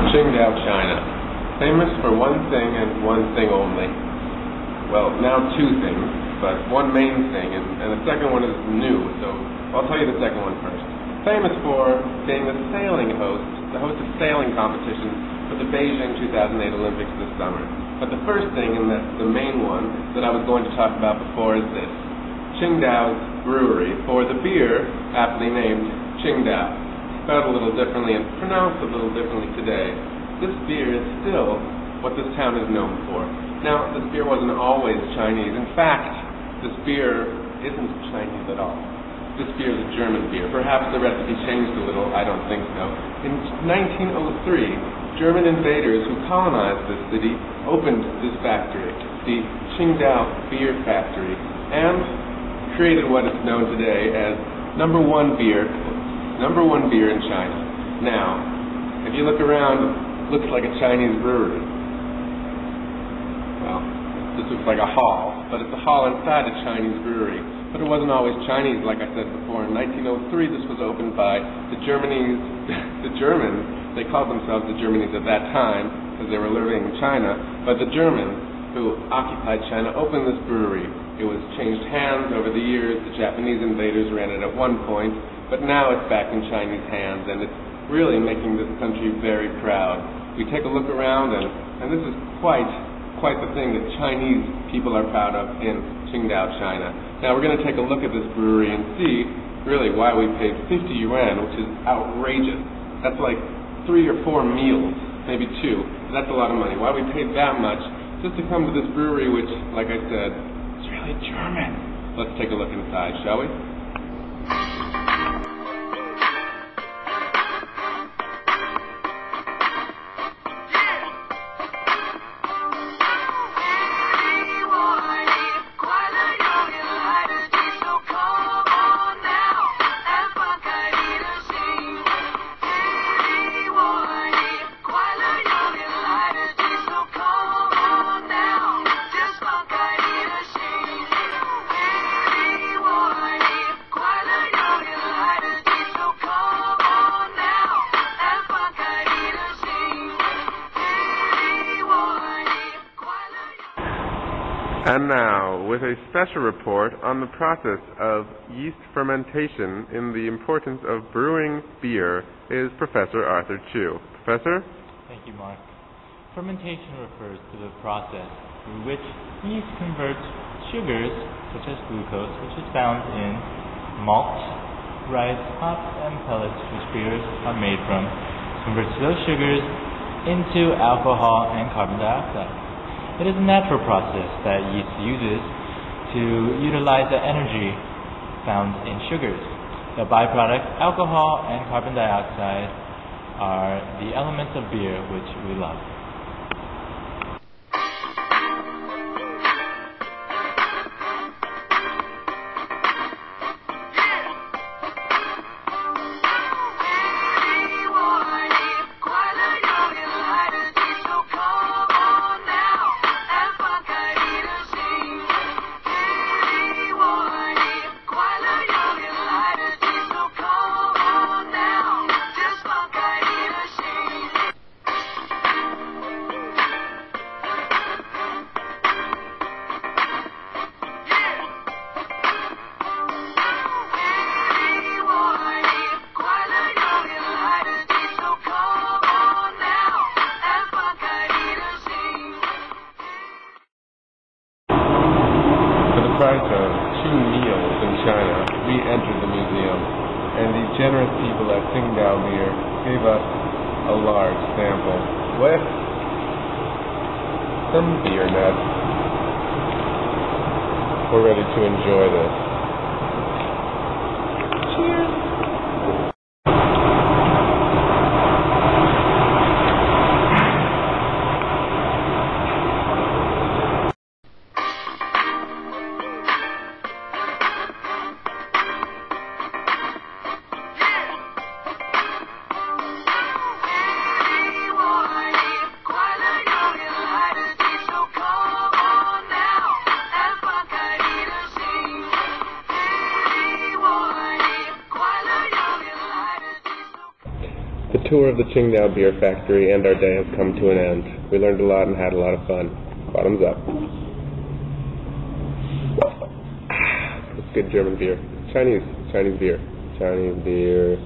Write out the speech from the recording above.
Qingdao, China. Famous for one thing and one thing only. Well, now two things, but one main thing, and the second one is new, so I'll tell you the second one first. Famous for being the host of sailing competitions for the Beijing 2008 Olympics this summer. But the first thing, and that's the main one, that I was going to talk about before is this. Qingdao's Brewery, for the beer aptly named Qingdao. Spelled a little differently and pronounced a little differently today. This beer is still what this town is known for. Now, this beer wasn't always Chinese. In fact, this beer isn't Chinese at all. This beer is a German beer. Perhaps the recipe changed a little, I don't think so. In 1903, German invaders who colonized this city opened this factory, the Qingdao Beer Factory, and created what is known today as number one beer in China. Now, if you look around, it looks like a Chinese brewery. Well, this looks like a hall, but it's a hall inside a Chinese brewery. But it wasn't always Chinese, like I said before. In 1903, this was opened by the Germans. They called themselves the Germanies at that time, because they were living in China. But the Germans who occupied China opened this brewery. It was changed hands over the years. The Japanese invaders ran it at one point, but now it's back in Chinese hands, and it's really making this country very proud. We take a look around, and this is quite the thing that Chinese people are proud of in Qingdao, China. Now we're going to take a look at this brewery and see really why we paid 50 yuan, which is outrageous. That's like 3 or 4 meals, maybe 2. That's a lot of money. Why we paid that much just to come to this brewery, which, like I said, is really German. Let's take a look inside, shall we? And now, with a special report on the process of yeast fermentation in the importance of brewing beer, is Professor Arthur Chu. Professor? Thank you, Mark. Fermentation refers to the process through which yeast converts sugars, such as glucose, which is found in malt, rice, hops, and pellets, which beers are made from, converts those sugars into alcohol and carbon dioxide. It is a natural process that yeast uses to utilize the energy found in sugars. The byproduct, alcohol and carbon dioxide, are the elements of beer which we love. Price of 2 meals in China, we entered the museum, and the generous people at Qingdao Beer gave us a large sample with some beer nuts. We're ready to enjoy this. Cheers! The tour of the Qingdao beer factory and our day has come to an end. We learned a lot and had a lot of fun. Bottoms up. It's good German beer. Chinese beer. Chinese beer.